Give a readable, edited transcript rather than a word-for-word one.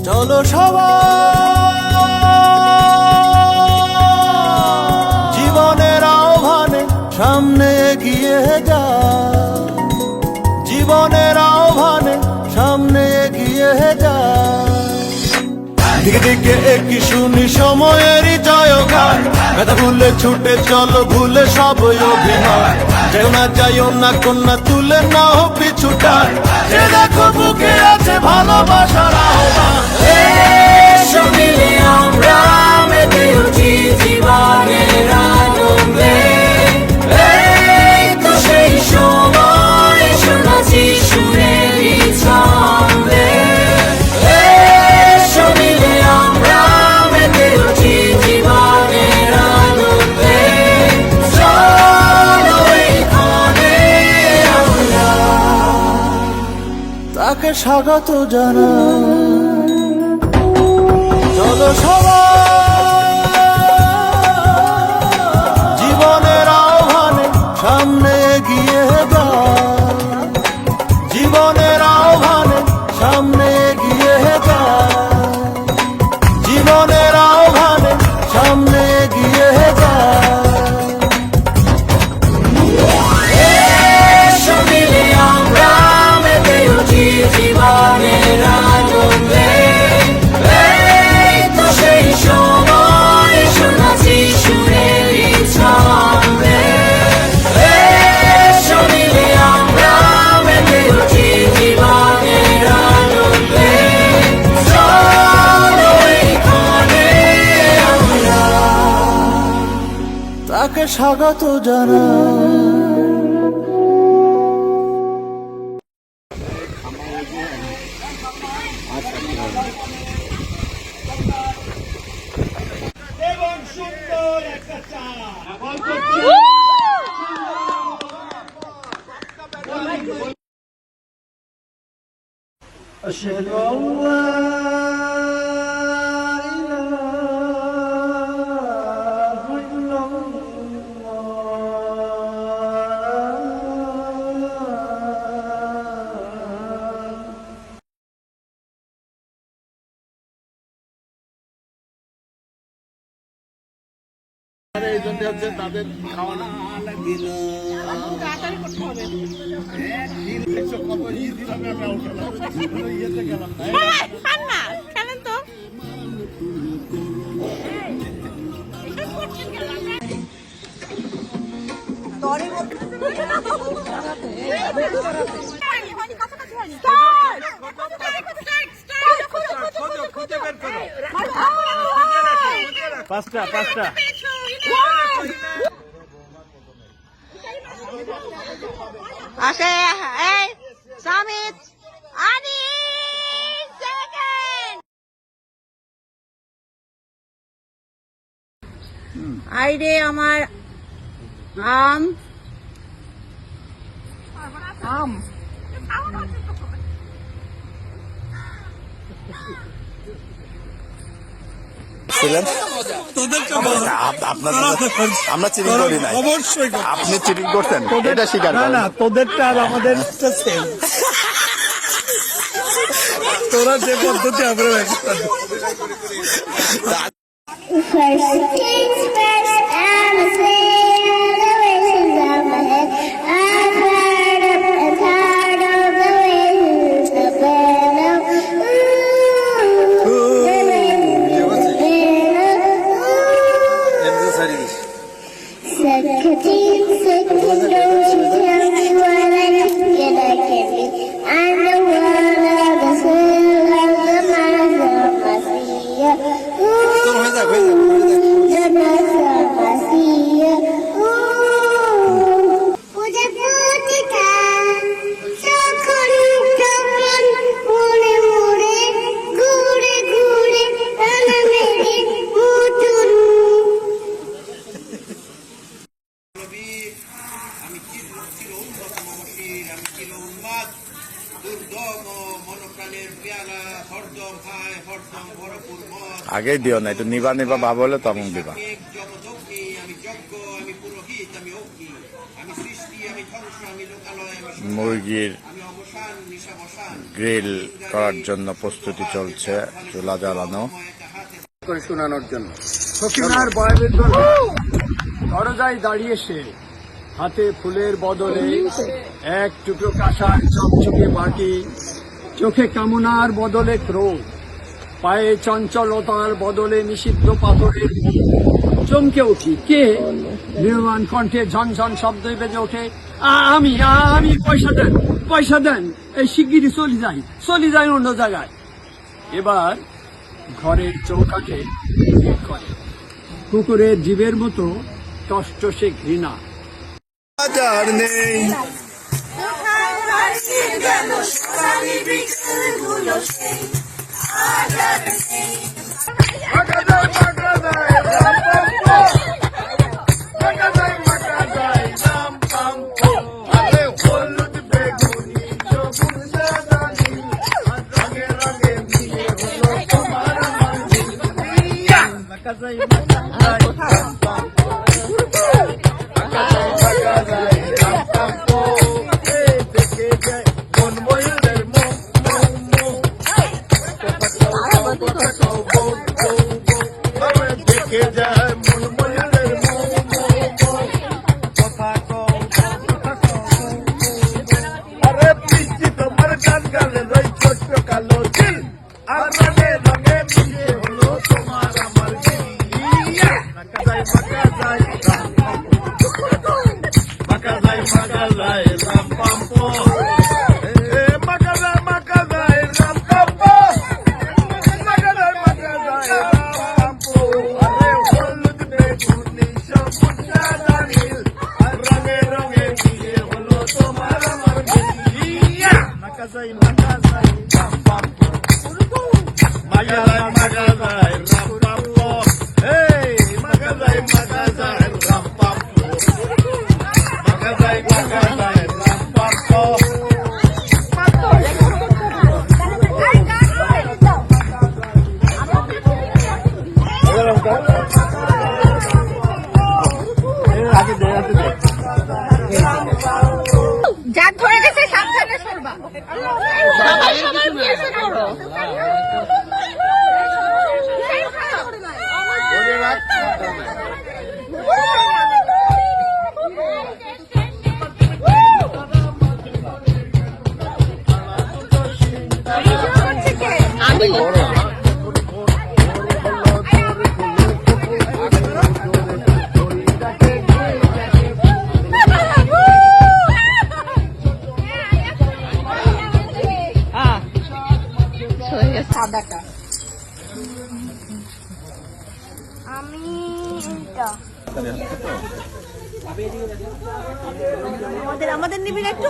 চলো সবাই জীবনের আহ্বানে সামনে এগিয়ে যা, জীবনের আহ্বানে সামনে এগিয়ে যা। দিকে দিকে একই শুনি সময়েরই জয়গান, ব্যথা ভুলে ছুটে চলো ভুলে সব অভিমান। যেও না যাইও না কন্যা তুলে নাও পিছুটা, যে দেখো বুকে আছে ভালোবাসার আহ্বান। এসো মিলে আমরা মেতে উঠি জীবনের আনন্দে, এই তো সেই সময় শোনাচ্ছি সুরেরই ছন্দে। এসো মিলে আমরা মেতে উঠি জীবনের আনন্দে, চলো এই ক্ষণে আমরা তাকে স্বাগত জানাই। চলো সবাই জীবনের আহ্বানে সামনে এগিয়ে যা, জীবনের আহ্বানে সামনে এগিয়ে যা, জীবনের আহ্বানে সামনে এগিয়ে যা। এসো মিলে আমরা মেতে উঠি জীবনের আনন্দে, এই তো সেই সময় শোনাচ্ছি সুরেরই ছন্দে। এসো মিলে আমরা মেতে উঠি জীবনের আনন্দে, চলো এই ক্ষণে আমরা তাকে স্বাগত জানাই। এবং সুন্দর একটা চা। أشهد أن لا إله إلا الله। এই জন্য হচ্ছে তাদের খাওয়ানো কত ই দিলাম আমি আউট হলাম, ইয়েতে গেলাম খেলেন তো পাঁচটা পাঁচটা আসে এই সামিত আনি সেকেন্ড আইরে আমার আম আম আমরা চিটিং করি না, অবশ্যই আপনি চিটিং করতেন এটা স্বীকার না করেন। না তোদেরটা আর আমাদের সেম, তোরা যে পদ্ধতি আমরা First things first, I'ma say all the wishes of my head. I'm tired of the wishes of better. Ooh, the wishes of better. Second, don't you tell me what I can be. I'm the one of the soul of the mind of my fear. আগেই দিও না, একটু নিবা নিবা ভাব হলে তখন দিবা। মুরগির গ্রিল করার জন্য প্রস্তুতি চলছে, চুলা জ্বালানো। করে শোনানোর জন্য সখিনার বয়ের দল দরজায় দাঁড়িয়ে সে, হাতে ফুলের বদলে এক টুকরো কাঁসার চকচকে বাটি, চোখে কামনার বদলে ক্রোধ, পায়ে চঞ্চলতার বদলে নিষিদ্ধ পাথরের মুখ। চমকে উঠি, কে? নির্মাণ কণ্ঠে ঝনঝন শব্দ বেজে ওঠে, আমি আমি পয়সা দেন, এই শিগগিরই চলে যাই অন্য জায়গায়। এবার ঘরের চৌকাঠে ভিড় করে, কুকুরের জীবের মতো টসটসে ঘৃণা। বাজার নেই, যাক ধরে গেছে সাবধানে সরবা, সবাই সবার পিছে করো। আমি সাদাটা আমাদের নিবি না একটু।